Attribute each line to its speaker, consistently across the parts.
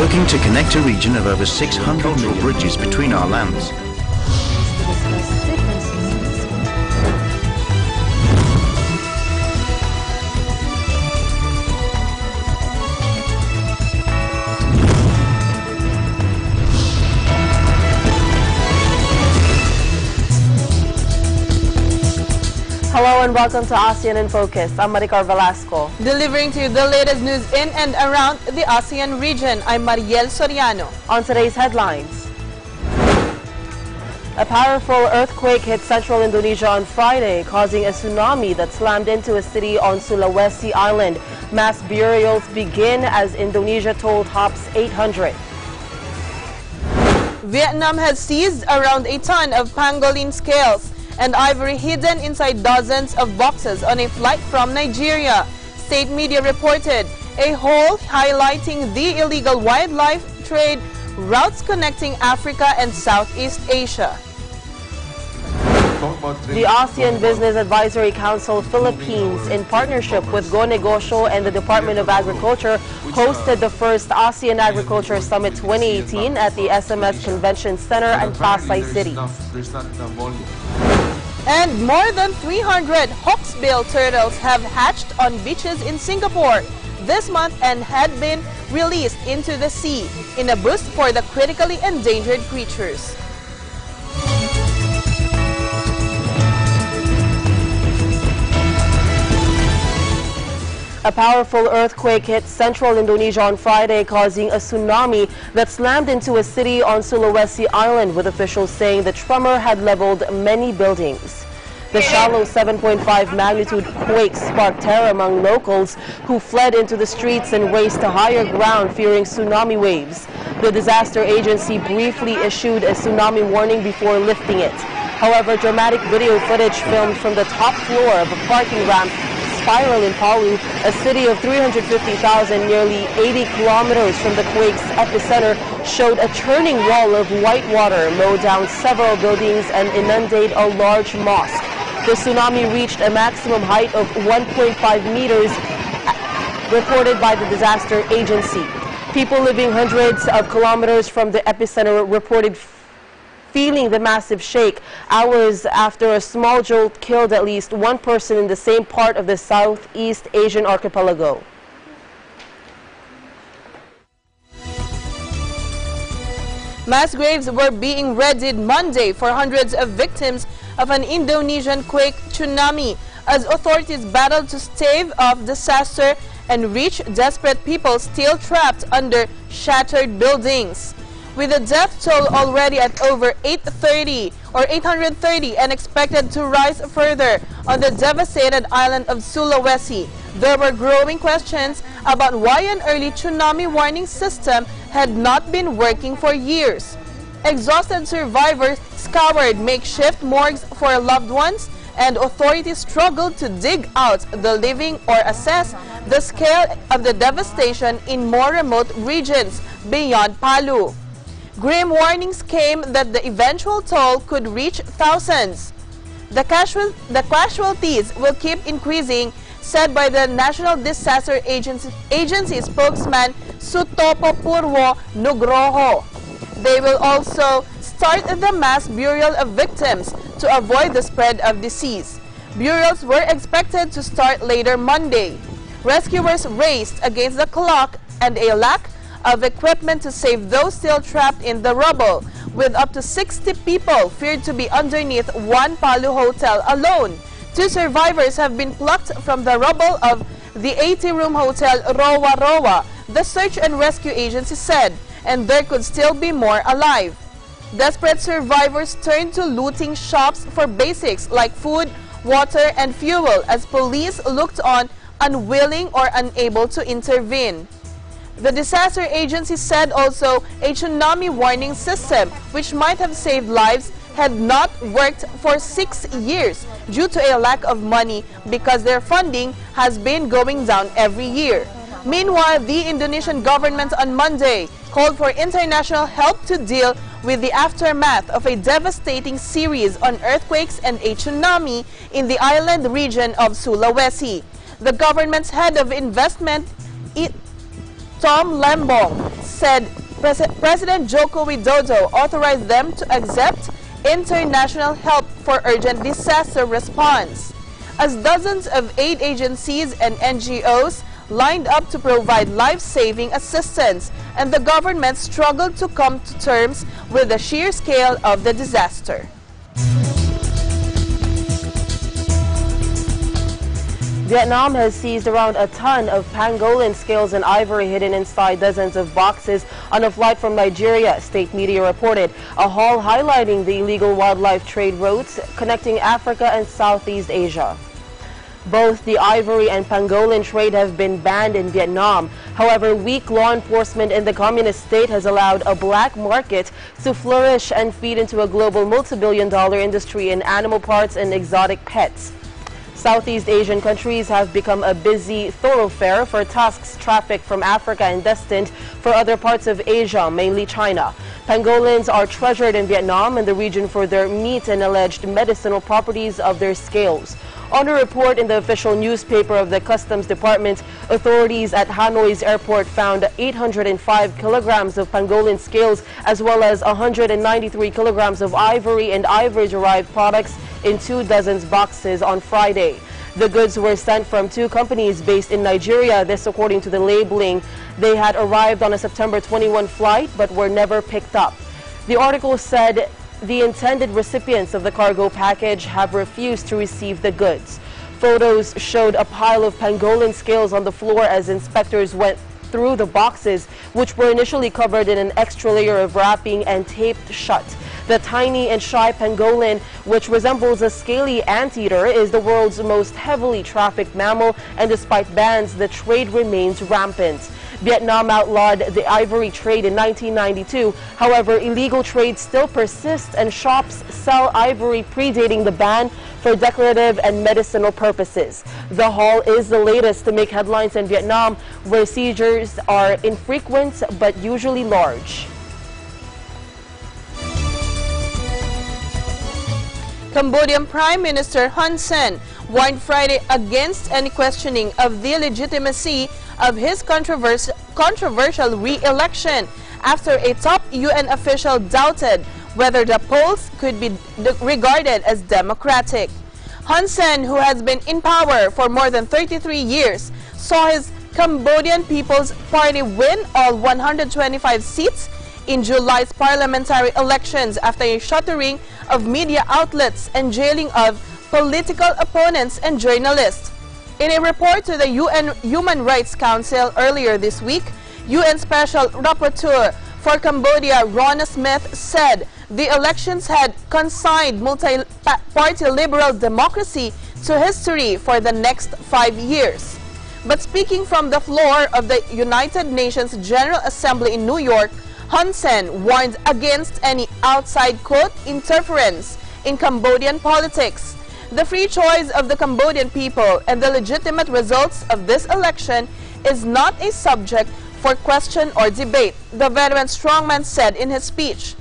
Speaker 1: working to connect a region of over 600 million bridges between our lands.
Speaker 2: Hello and welcome to ASEAN in Focus. I'm Maricar Velasco.
Speaker 3: Delivering to you the latest news in and around the ASEAN region, I'm Mariel Soriano.
Speaker 2: On today's headlines, a powerful earthquake hit central Indonesia on Friday, causing a tsunami that slammed into a city on Sulawesi Island. Mass burials begin as Indonesia toll tops 800.
Speaker 3: Vietnam has seized around a ton of pangolin scales and ivory hidden inside dozens of boxes on a flight from Nigeria. State media reported a hole highlighting the illegal wildlife trade routes connecting Africa and Southeast Asia.
Speaker 2: The ASEAN Business Advisory Council Philippines, in partnership with Go Negosyo and the Department of Agriculture, hosted the first ASEAN Agriculture Summit 2018 at the SMS Convention Center in Pasay City.
Speaker 3: And more than 300 hawksbill turtles have hatched on beaches in Singapore this month and had been released into the sea in a boost for the critically endangered creatures.
Speaker 2: A powerful earthquake hit central Indonesia on Friday, causing a tsunami that slammed into a city on Sulawesi Island, with officials saying the tremor had leveled many buildings. The shallow 7.5 magnitude quake sparked terror among locals who fled into the streets and raced to higher ground fearing tsunami waves. The disaster agency briefly issued a tsunami warning before lifting it. However, dramatic video footage filmed from the top floor of a parking ramp spiral in Palu, a city of 350,000, nearly 80 kilometers from the quake's epicenter, showed a churning wall of white water mow down several buildings and inundate a large mosque. The tsunami reached a maximum height of 1.5 meters, reported by the disaster agency. People living hundreds of kilometers from the epicenter reported feeling the massive shake hours after a small jolt killed at least one person in the same part of the Southeast Asian archipelago.
Speaker 3: Mass graves were being readied Monday for hundreds of victims of an Indonesian quake tsunami as authorities battled to stave off disaster and reach desperate people still trapped under shattered buildings. With the death toll already at over 830 and expected to rise further on the devastated island of Sulawesi, there were growing questions about why an early tsunami warning system had not been working for years. Exhausted survivors scoured makeshift morgues for loved ones, and authorities struggled to dig out the living or assess the scale of the devastation in more remote regions beyond Palu. Grim warnings came that the eventual toll could reach thousands. The casualties will keep increasing, said by the National Disaster Agency spokesman Sutopo Purwo Nugroho. They will also start the mass burial of victims to avoid the spread of disease. Burials were expected to start later Monday. Rescuers raced against the clock and a lack of equipment to save those still trapped in the rubble, with up to 60 people feared to be underneath one Palu hotel alone. 2 survivors have been plucked from the rubble of the 80-room hotel Rowa Rowa, the search and rescue agency said, and there could still be more alive. Desperate survivors turned to looting shops for basics like food, water, and fuel as police looked on, unwilling or unable to intervene. The disaster agency said also a tsunami warning system, which might have saved lives, had not worked for 6 years due to a lack of money because their funding has been going down every year. Meanwhile, the Indonesian government on Monday called for international help to deal with the aftermath of a devastating series on earthquakes and a tsunami in the island region of Sulawesi. The government's head of investment, Tom Lembong, said President Joko Widodo authorized them to accept international help for urgent disaster response, as dozens of aid agencies and NGOs lined up to provide life-saving assistance, and the government struggled to come to terms with the sheer scale of the disaster.
Speaker 2: Vietnam has seized around a ton of pangolin scales and ivory hidden inside dozens of boxes on a flight from Nigeria, state media reported. A haul highlighting the illegal wildlife trade routes connecting Africa and Southeast Asia. Both the ivory and pangolin trade have been banned in Vietnam. However, weak law enforcement in the communist state has allowed a black market to flourish and feed into a global multi-billion-dollar industry in animal parts and exotic pets. Southeast Asian countries have become a busy thoroughfare for tusks trafficked from Africa and destined for other parts of Asia, mainly China. Pangolins are treasured in Vietnam and the region for their meat and alleged medicinal properties of their scales. On a report in the official newspaper of the Customs Department, authorities at Hanoi's airport found 805 kilograms of pangolin scales as well as 193 kilograms of ivory and ivory-derived products in 24 boxes on Friday. The goods were sent from two companies based in Nigeria, this according to the labeling. They had arrived on a September 21 flight but were never picked up. The article said the intended recipients of the cargo package have refused to receive the goods. Photos showed a pile of pangolin scales on the floor as inspectors went through the boxes, which were initially covered in an extra layer of wrapping and taped shut. The tiny and shy pangolin, which resembles a scaly anteater, is the world's most heavily trafficked mammal, and despite bans, the trade remains rampant. Vietnam outlawed the ivory trade in 1992. However, illegal trade still persists and shops sell ivory predating the ban for decorative and medicinal purposes. The haul is the latest to make headlines in Vietnam, where seizures are infrequent but usually large.
Speaker 3: Cambodian Prime Minister Hun Sen warned Friday against any questioning of the legitimacy of his controversial re-election after a top UN official doubted whether the polls could be regarded as democratic. Hun Sen, who has been in power for more than 33 years, saw his Cambodian People's Party win all 125 seats in July's parliamentary elections after a shuttering of media outlets and jailing of political opponents and journalists. In a report to the UN Human Rights Council earlier this week, UN Special Rapporteur for Cambodia, Rona Smith, said the elections had consigned multi-party liberal democracy to history for the next 5 years. But speaking from the floor of the United Nations General Assembly in New York, Hun Sen warned against any outside, quote, interference in Cambodian politics. The free choice of the Cambodian people and the legitimate results of this election is not a subject for question or debate, the veteran strongman said in his speech.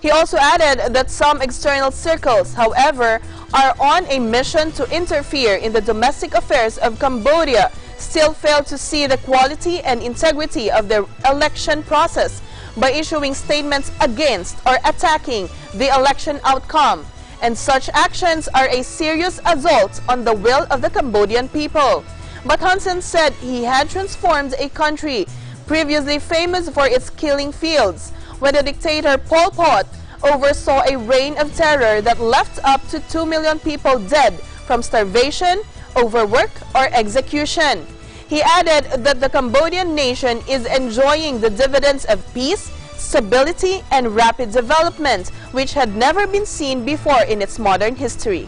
Speaker 3: He also added that some external circles, however, are on a mission to interfere in the domestic affairs of Cambodia, still fail to see the quality and integrity of the election process by issuing statements against or attacking the election outcome, and such actions are a serious assault on the will of the Cambodian people. But Hun Sen said he had transformed a country previously famous for its killing fields, when the dictator Pol Pot oversaw a reign of terror that left up to 2 million people dead from starvation, overwork, or execution. He added that the Cambodian nation is enjoying the dividends of peace, stability, and rapid development, which had never been seen before in its modern history.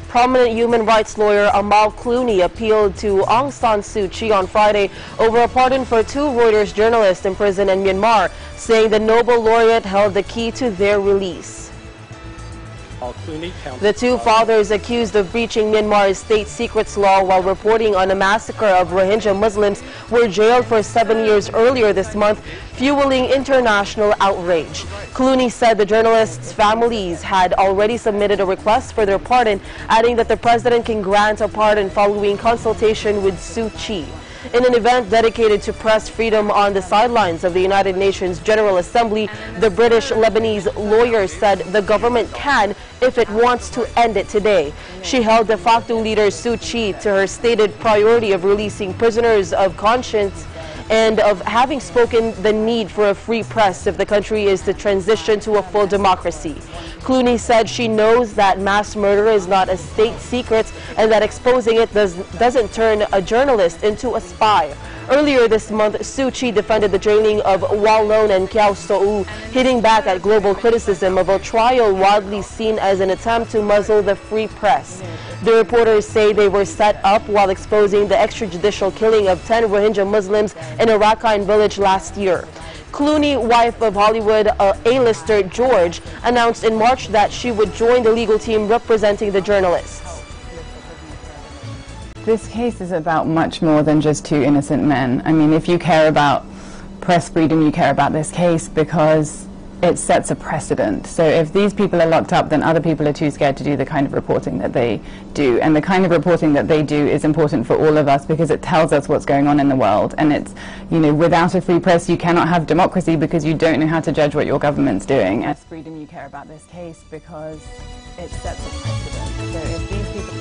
Speaker 2: Prominent human rights lawyer Amal Clooney appealed to Aung San Suu Kyi on Friday over a pardon for 2 Reuters journalists imprisoned in Myanmar, saying the Nobel laureate held the key to their release. The two fathers accused of breaching Myanmar's state secrets law while reporting on a massacre of Rohingya Muslims were jailed for 7 years earlier this month, fueling international outrage. Clooney said the journalists' families had already submitted a request for their pardon, adding that the president can grant a pardon following consultation with Suu Kyi. In an event dedicated to press freedom on the sidelines of the United Nations General Assembly, the British-Lebanese lawyer said the government can, if it wants to, end it today. She held de facto leader Suu Kyi to her stated priority of releasing prisoners of conscience and of having spoken the need for a free press if the country is to transition to a full democracy. Clooney said she knows that mass murder is not a state secret and that exposing it doesn't turn a journalist into a spy. Earlier this month, Suu Kyi defended the jailing of Wal Lone and Kyaw Soe, hitting back at global criticism of a trial widely seen as an attempt to muzzle the free press. The reporters say they were set up while exposing the extrajudicial killing of 10 Rohingya Muslims in a Rakhine village last year. Clooney, wife of Hollywood A-lister George, announced in March that she would join the legal team representing the journalists.
Speaker 4: This case is about much more than just two innocent men. I mean, if you care about press freedom, you care about this case because it sets a precedent. So if these people are locked up, then other people are too scared to do the kind of reporting that they do. And the kind of reporting that they do is important for all of us because it tells us what's going on in the world. And it's, you know, without a free press, you cannot have democracy because you don't know how to judge what your government's doing. As freedom, you care about this case because it sets a precedent. So if these people...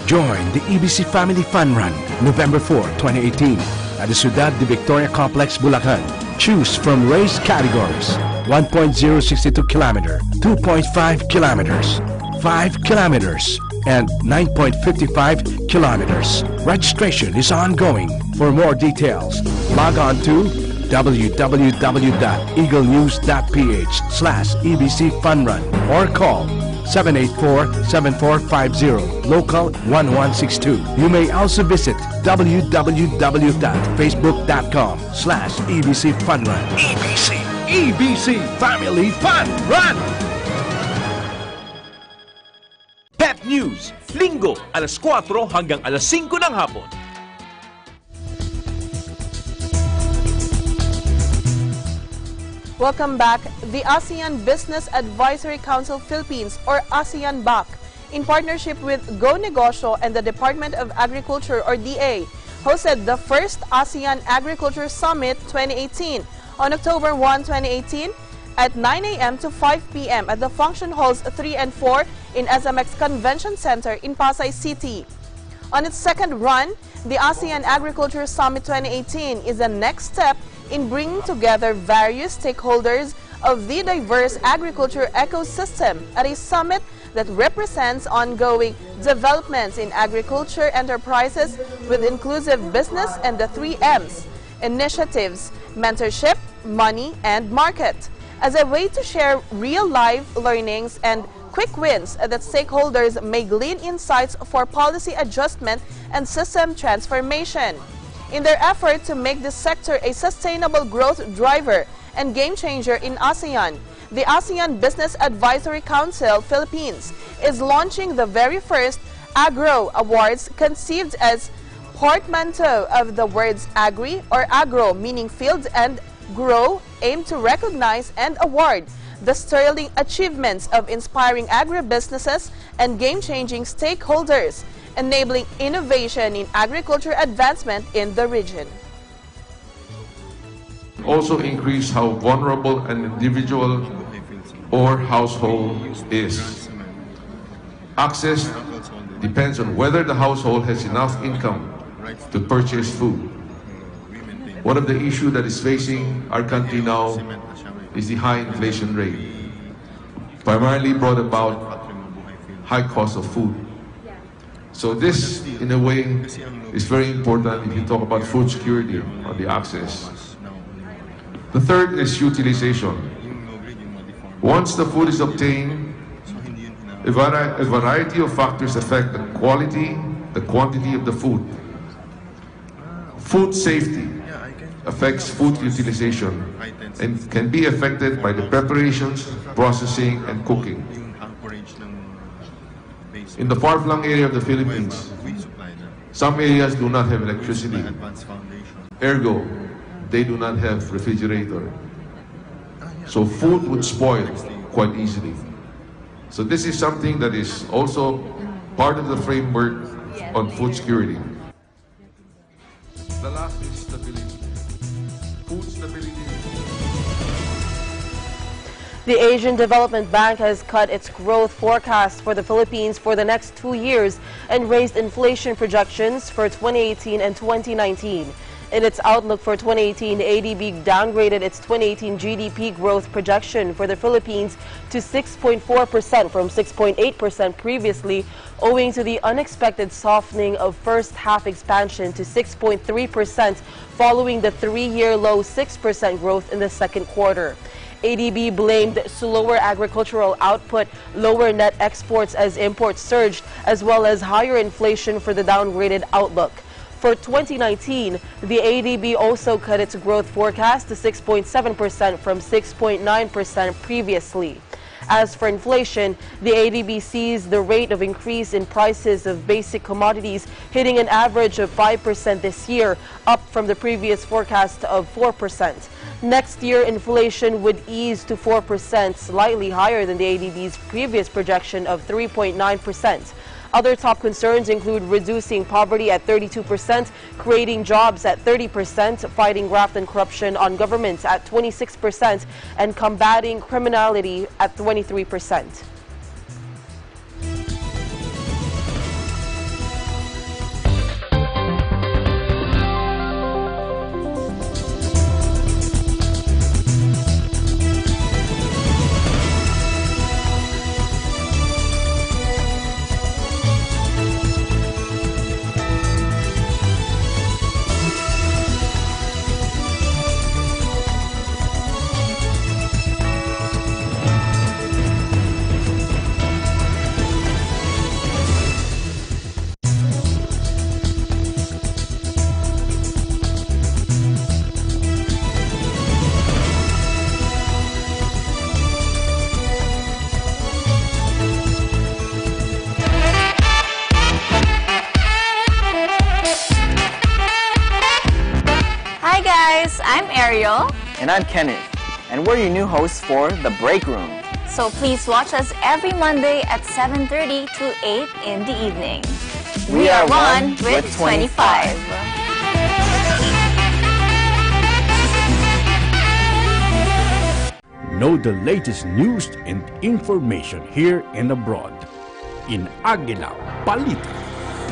Speaker 5: Join the EBC Family Fun Run, November 4, 2018, at the Ciudad de Victoria Complex, Bulacan. Choose from race categories: 1.062 kilometer, 2.5 kilometers, 5 kilometers, and 9.55 kilometers. Registration is ongoing. For more details, log on to www.eaglenews.ph/EBC Fun Run or call 784-7450, local 1162. You may also visit www.facebook.com/EBC Fun Run. EBC Family Fun Run!
Speaker 6: Pep News, Linggo, alas 4 hanggang alas 5 ng hapon.
Speaker 3: Welcome back. The ASEAN Business Advisory Council Philippines, or ASEAN-BAC, in partnership with Go Negosyo and the Department of Agriculture, or DA, hosted the first ASEAN Agriculture Summit 2018 on October 1, 2018 at 9 a.m. to 5 p.m. at the function halls 3 and 4 in SMX Convention Center in Pasay City. On its second run, the ASEAN Agriculture Summit 2018 is the next step in bringing together various stakeholders of the diverse agriculture ecosystem at a summit that represents ongoing developments in agriculture enterprises with inclusive business and the 3 M's: initiatives, mentorship, money, and market, as a way to share real-life learnings and quick wins that stakeholders may glean insights for policy adjustment and system transformation. In their effort to make this sector a sustainable growth driver and game changer in ASEAN, the ASEAN Business Advisory Council Philippines is launching the very first Agro Awards, conceived as portmanteau of the words agri or agro, meaning field, and grow, aimed to recognize and award the sterling achievements of inspiring agribusinesses and game-changing stakeholders. enabling innovation in agriculture advancement in the region.
Speaker 7: Also increase how vulnerable an individual or household is. Access depends on whether the household has enough income to purchase food. One of the issues that is facing our country now is the high inflation rate, primarily brought about high cost of food. So this, in a way, is very important if you talk about food security on the access. The third is utilization. Once the food is obtained, a variety of factors affect the quality, the quantity of the food. Food safety affects food utilization and can be affected by the preparations, processing, and cooking. In the far-flung area of the Philippines, some areas do not have electricity. Ergo, they do not have refrigerator. So food would spoil quite easily. So this is something that is also part of the framework on food security. The last is stability. Food stability.
Speaker 2: The Asian Development Bank has cut its growth forecast for the Philippines for the next 2 years and raised inflation projections for 2018 and 2019. In its outlook for 2018, the ADB downgraded its 2018 GDP growth projection for the Philippines to 6.4% from 6.8% previously, owing to the unexpected softening of first-half expansion to 6.3% following the 3-year low 6% growth in the second quarter. ADB blamed slower agricultural output, lower net exports as imports surged, as well as higher inflation for the downgraded outlook. For 2019, the ADB also cut its growth forecast to 6.7% from 6.9% previously. As for inflation, the ADB sees the rate of increase in prices of basic commodities hitting an average of 5% this year, up from the previous forecast of 4%. Next year, inflation would ease to 4%, slightly higher than the ADB's previous projection of 3.9%. Other top concerns include reducing poverty at 32%, creating jobs at 30%, fighting graft and corruption on governments at 26%, and combating criminality at 23%.
Speaker 8: Hi guys, I'm Ariel.
Speaker 9: And I'm Kenneth, and we're your new hosts for The Break Room.
Speaker 8: So please watch us every Monday at 7:30 to 8 in the evening. We are one with 25.
Speaker 5: Know the latest news and information here and abroad. In Aguila, Balita.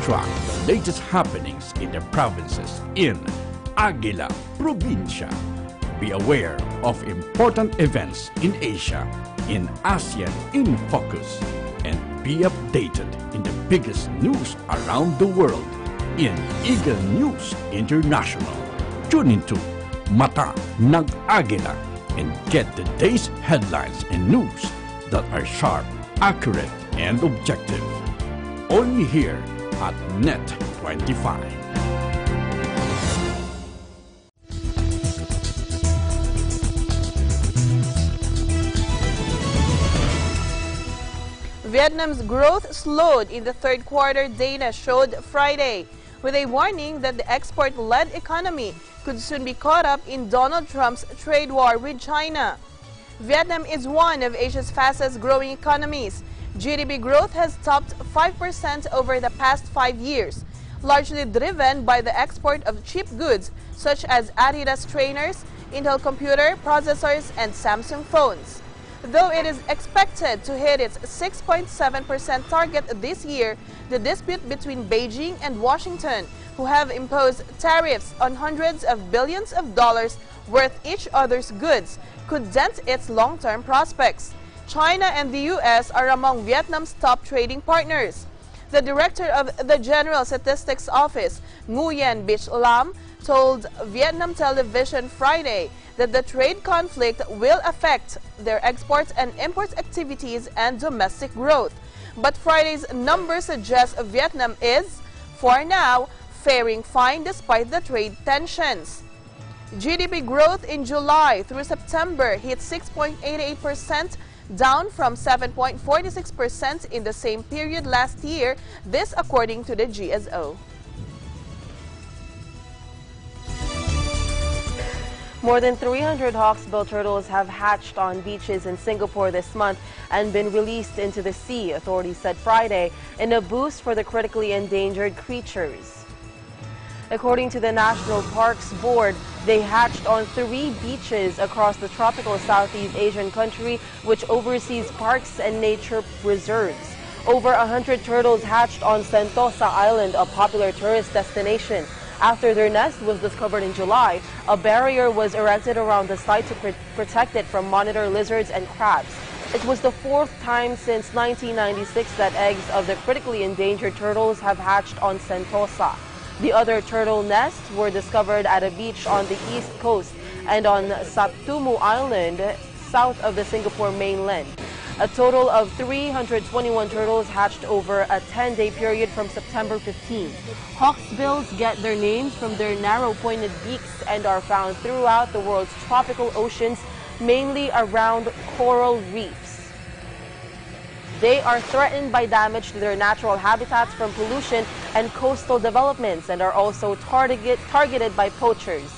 Speaker 5: Track the latest happenings in the provinces in Aguila Provincia. Be aware of important events in Asia, in ASEAN in Focus, and be updated in the biggest news around the world in Eagle News International. Tune into Mata ng Aguila and get the day's headlines and news that are sharp, accurate, and objective. Only here at Net 25.
Speaker 3: Vietnam's growth slowed in the third quarter, data showed Friday, with a warning that the export-led economy could soon be caught up in Donald Trump's trade war with China. Vietnam is one of Asia's fastest-growing economies, GDP growth has topped 5% over the past 5 years, largely driven by the export of cheap goods such as Adidas trainers, Intel computer processors, and Samsung phones. Though it is expected to hit its 6.7% target this year, the dispute between Beijing and Washington, who have imposed tariffs on hundreds of billions of dollars worth each other's goods, could dent its long-term prospects. China and the U.S. are among Vietnam's top trading partners. The director of the General Statistics Office, Nguyen Bich Lam, told Vietnam Television Friday that the trade conflict will affect their export and import activities and domestic growth. But Friday's numbers suggest Vietnam is, for now, faring fine despite the trade tensions. GDP growth in July through September hit 6.88%, down from 7.46% in the same period last year, this according to the GSO.
Speaker 2: More than 300 hawksbill turtles have hatched on beaches in Singapore this month and been released into the sea, authorities said Friday, in a boost for the critically endangered creatures. According to the National Parks Board, they hatched on 3 beaches across the tropical Southeast Asian country, which oversees parks and nature reserves. Over 100 turtles hatched on Sentosa Island, a popular tourist destination. After their nest was discovered in July, a barrier was erected around the site to protect it from monitor lizards and crabs. It was the 4th time since 1996 that eggs of the critically endangered turtles have hatched on Sentosa. The other turtle nests were discovered at a beach on the east coast and on Saptumu Island, south of the Singapore mainland. A total of 321 turtles hatched over a 10-day period from September 15. Hawksbills get their names from their narrow-pointed beaks and are found throughout the world's tropical oceans, mainly around coral reefs. They are threatened by damage to their natural habitats from pollution and coastal developments and are also targeted by poachers.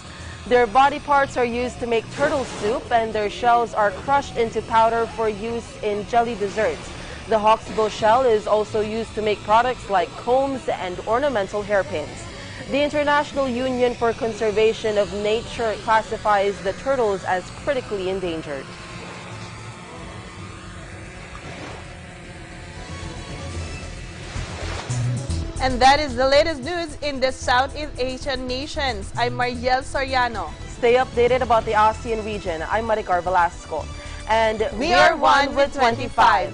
Speaker 2: Their body parts are used to make turtle soup and their shells are crushed into powder for use in jelly desserts. The hawksbill shell is also used to make products like combs and ornamental hairpins. The International Union for Conservation of Nature classifies the turtles as critically endangered.
Speaker 3: And that is the latest news in the Southeast Asian nations. I'm Mariel Soriano.
Speaker 2: Stay updated about the ASEAN region. I'm Maricar Velasco. And
Speaker 3: we are one with 25.